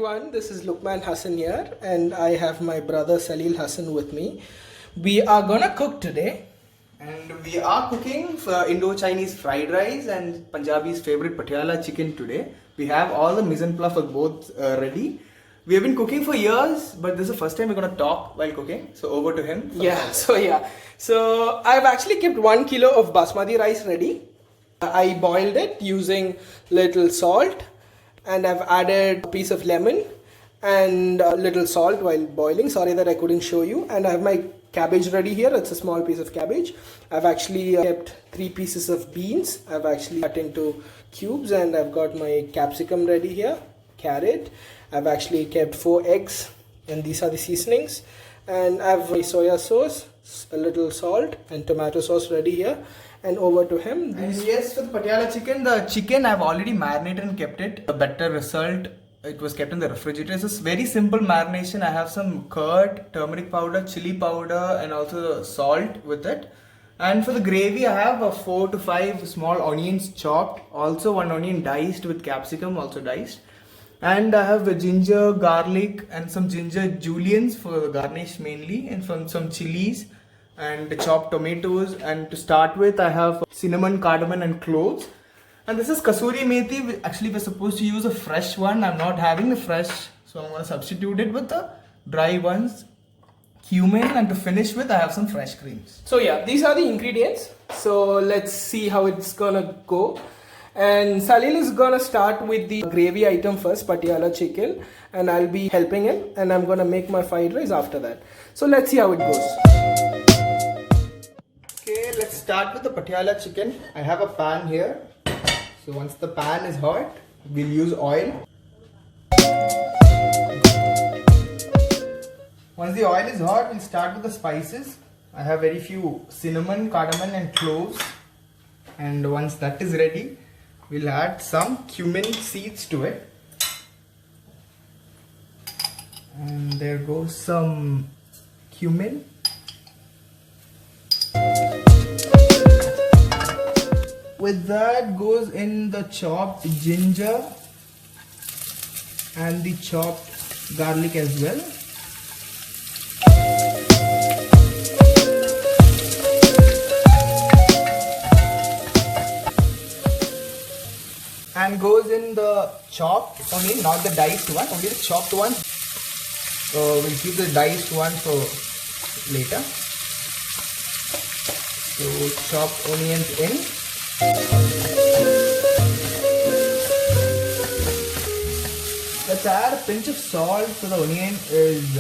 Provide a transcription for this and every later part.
everyone, this is Lukman Hassan here, and I have my brother Salil Hassan with me. We are gonna cook today. And we are cooking for Indo-Chinese fried rice and Punjabi's favorite Patiala chicken today. We have all the mise en place for both ready. We have been cooking for years, but this is the first time we're gonna talk while cooking. So over to him. So I've actually kept 1 kilo of basmati rice ready. I boiled it using little salt, and I've added a piece of lemon and a little salt while boiling. Sorry that I couldn't show you. And I have my cabbage ready here. It's a small piece of cabbage. I've actually kept 3 pieces of beans. I've actually cut into cubes, and I've got my capsicum ready here, carrot. I've actually kept 4 eggs, and these are the seasonings. And I have my soya sauce, a little salt, and tomato sauce ready here. And over to him. And yes, for the Patiala chicken, the chicken I've already marinated and kept it. A better result, it was kept in the refrigerator. It's a very simple marination. I have some curd, turmeric powder, chili powder, and also salt with it. And for the gravy, I have 4 to 5 small onions chopped. Also 1 onion diced with capsicum, also diced. And I have ginger, garlic, and some ginger juliennes for the garnish mainly, and some chilies and chopped tomatoes. And to start with, I have cinnamon, cardamom, and cloves. And this is kasuri methi. Actually, we're supposed to use a fresh one. I'm not having the fresh, so I'm going to substitute it with the dry ones. Cumin, and to finish with, I have some fresh creams. So yeah, these are the ingredients. So let's see how it's gonna go. And Salil is gonna start with the gravy item first, Patiala chicken, and I'll be helping him, and I'm gonna make my fried rice after that. So let's see how it goes. Okay, let's start with the Patiala chicken. I have a pan here. So once the pan is hot, we'll use oil. Once the oil is hot, we'll start with the spices. I have very few cinnamon, cardamom, and cloves. And once that is ready, we'll add some cumin seeds to it. And there goes some cumin. With that goes in the chopped ginger and the chopped garlic as well. And goes in the chopped, only not the diced one, only the chopped one. We'll keep the diced one for later. So chopped onions in. Let's add a pinch of salt so the onion is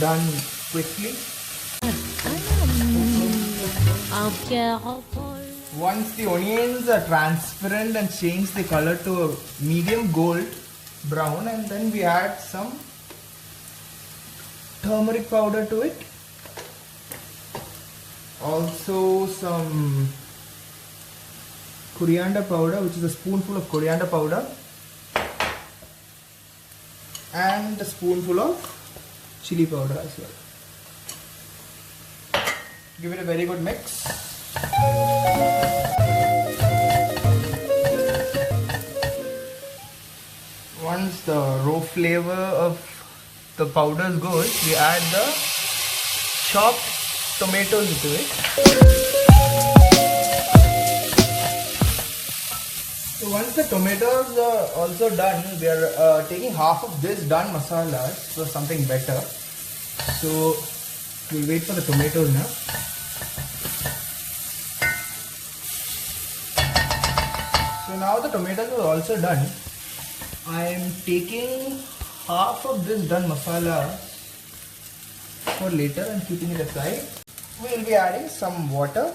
done quickly. Once the onions are transparent and change the color to a medium gold brown, and then we add some turmeric powder to it. Also some coriander powder, which is a spoonful of coriander powder, and a spoonful of chili powder as well. Give it a very good mix. Once the raw flavor of the powders goes, we add the chopped tomatoes into it. So once the tomatoes are also done, we are taking half of this done masalas for something better. So we'll wait for the tomatoes now. So now the tomatoes are also done. I am taking half of this done masala for later and keeping it aside. We will be adding some water.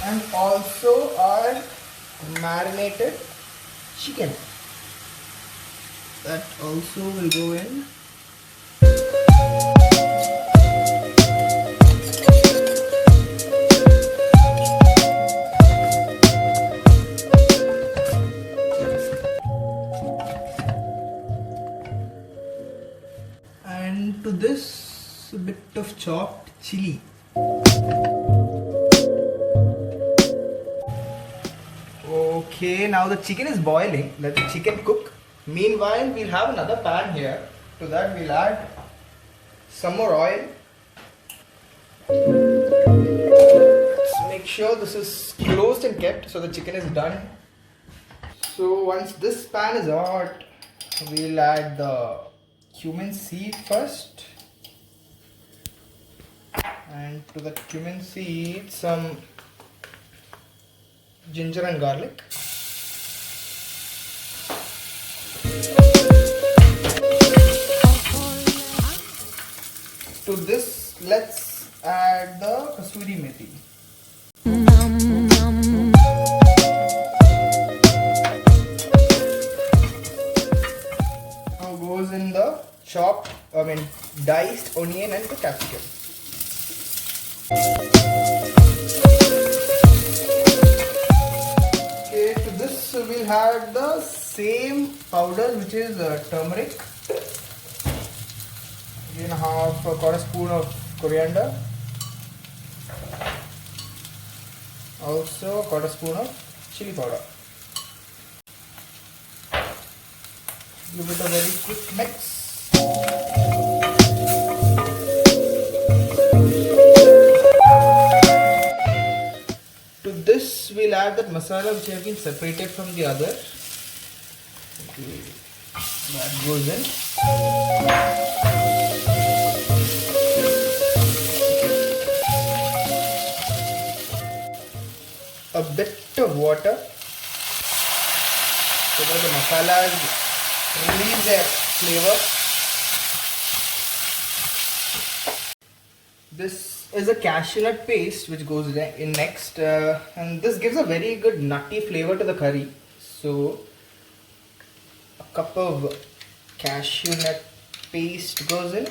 And also our marinated chicken. That also will go in. And to this, a bit of chopped chili. Okay, now the chicken is boiling. Let the chicken cook. Meanwhile, we'll have another pan here. To that, we'll add some more oil. Let's make sure this is closed and kept so the chicken is done. So once this pan is hot, we'll add the cumin seed first. And to the cumin seed, some ginger and garlic. To this, let's add the kasuri methi. Now goes in the diced onion and the capsicum. Okay, to this we'll add the same powder, which is turmeric. Again, half a quarter spoon of coriander. Also a quarter spoon of chili powder. Give it a very quick mix. To this we'll add that masala which have been separated from the other. Okay. That goes in. A bit of water so that the masalas release their flavor. This is a cashew nut paste which goes in next, and this gives a very good nutty flavor to the curry. So a cup of cashew nut paste goes in.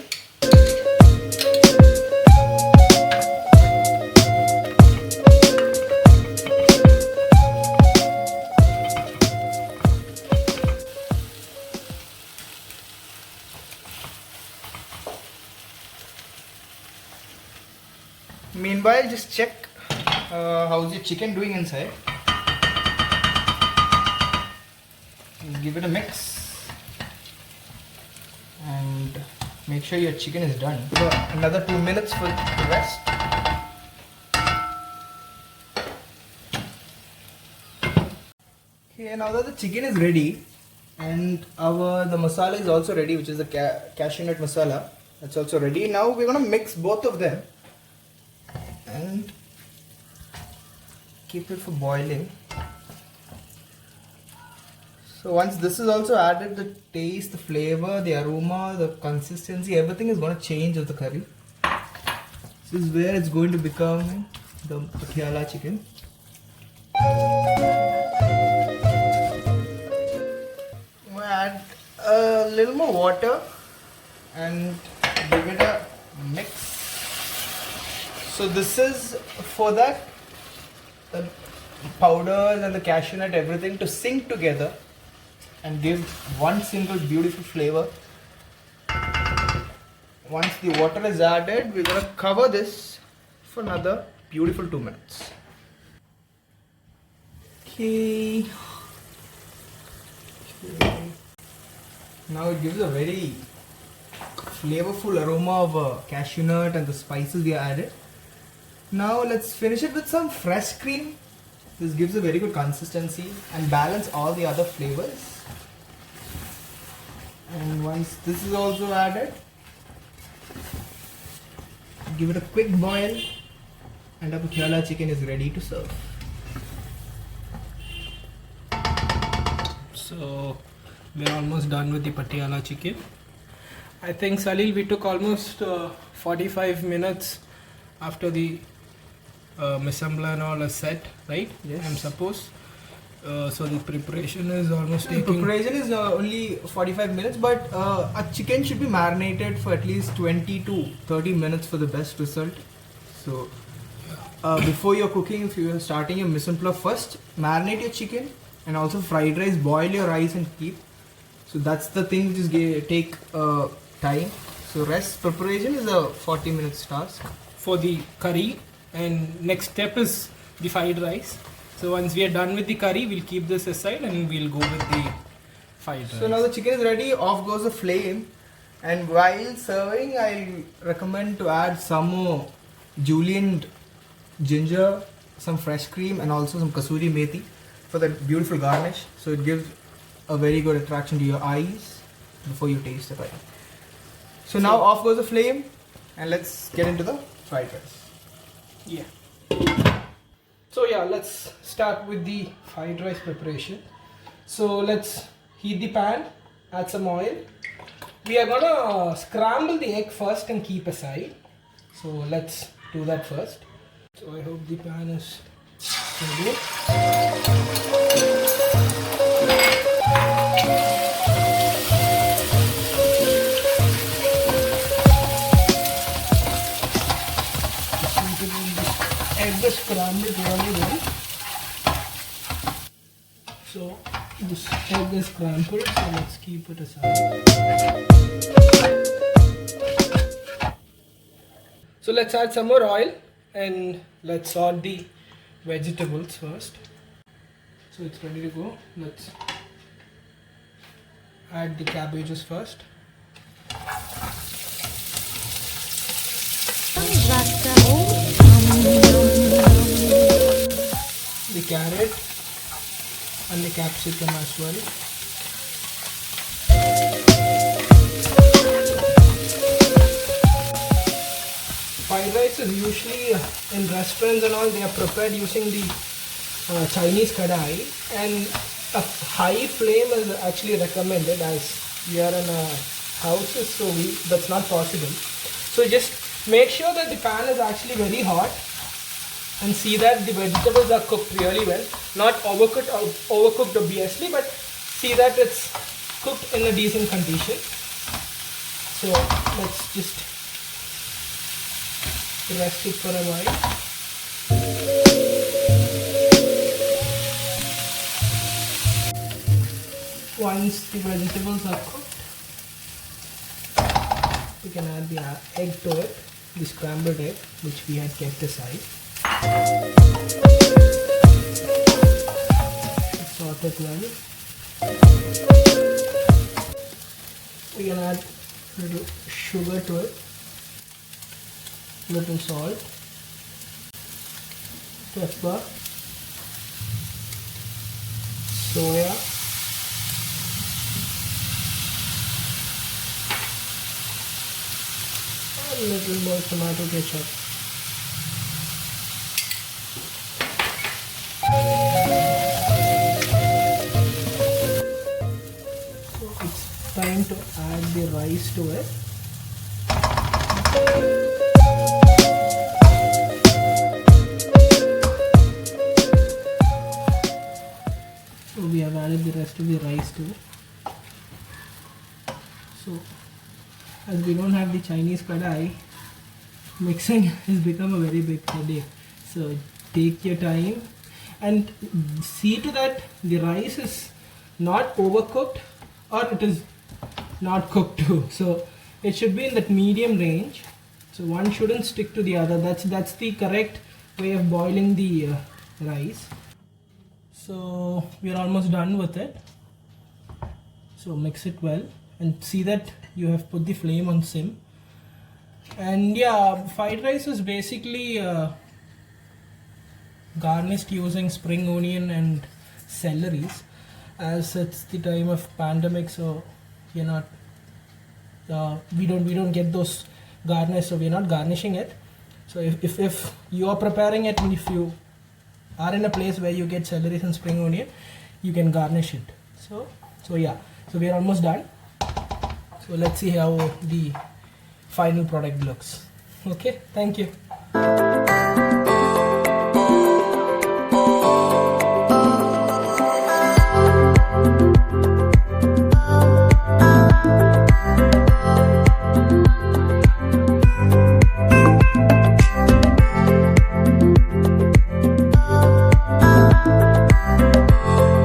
Meanwhile, just check how's your chicken doing inside. Just give it a mix and make sure your chicken is done. So another 2 minutes for the rest. Okay, now that the chicken is ready and the masala is also ready, which is the cashew nut masala, that's also ready. Now we're gonna mix both of them and keep it for boiling. So once this is also added, the taste, the flavor, the aroma, the consistency, everything is going to change of the curry. This is where it's going to become the patiala chicken. I'm going to add a little more water and give it a mix. So this is for that the powders and the cashew nut, everything to sink together and give one single beautiful flavor. Once the water is added, we're going to cover this for another beautiful 2 minutes. Okay. Now it gives a very flavorful aroma of cashew nut and the spices we added. Now let's finish it with some fresh cream. This gives a very good consistency and balance all the other flavors. And once this is also added, give it a quick boil and our patiala chicken is ready to serve. So we're almost done with the patiala chicken. I think, Salil, we took almost 45 minutes after the misambla and all is set, right? Yes. I'm supposed. So the preparation is almost The taking... preparation is only 45 minutes, but a chicken should be marinated for at least 20 to 30 minutes for the best result. So before you're cooking, if you're starting your mise en place, first marinate your chicken, and also fried rice, boil your rice and keep. So that's the thing which is take time. So rest preparation is a 40 minutes task. For the curry, and next step is the fried rice. So once we are done with the curry, we'll keep this aside and we'll go with the fried rice. So now the chicken is ready, off goes the flame. And while serving, I recommend to add some more julienne ginger, some fresh cream, and also some kasuri methi for the beautiful garnish. So it gives a very good attraction to your eyes before you taste the curry. So now off goes the flame, and let's get into the fried rice. Yeah. So yeah, let's start with the fried rice preparation. So let's heat the pan, add some oil. We are gonna scramble the egg first and keep aside. So let's do that first. So I hope the pan is ready. Egg is scrambled really well. So this egg is scrambled, so let's keep it aside. So let's add some more oil and let's salt the vegetables first. So it's ready to go. Let's add the cabbages first. The carrot and the capsicum as well. Fried rice is usually in restaurants and all, they are prepared using the Chinese kadai, and a high flame is actually recommended as we are in houses, so that's not possible. So just make sure that the pan is actually very hot and see that the vegetables are cooked really well, not overcooked obviously, but see that it's cooked in a decent condition. So let's just rest it for a while. Once the vegetables are cooked, we can add the egg to it, the scrambled egg which we had kept aside. Sort it well. We can add a little sugar to it, little salt, pepper, soya, and a little more tomato ketchup. So it's time to add the rice to it. So we have added the rest of the rice to it. So as we don't have the Chinese kadai, mixing has become a very big headache. So take your time and see to that the rice is not overcooked or it is not cooked too. So it should be in that medium range. So one shouldn't stick to the other. That's the correct way of boiling the rice. So we are almost done with it. So mix it well and see that you have put the flame on sim. And yeah, fried rice is basically garnished using spring onion and celeries, as it's the time of pandemic, so we're not we don't get those garnish, so we're not garnishing it. So if you are preparing it and if you are in a place where you get celery and spring onion, you can garnish it. So yeah, so we are almost done. So let's see how the final product looks. Okay, thank you.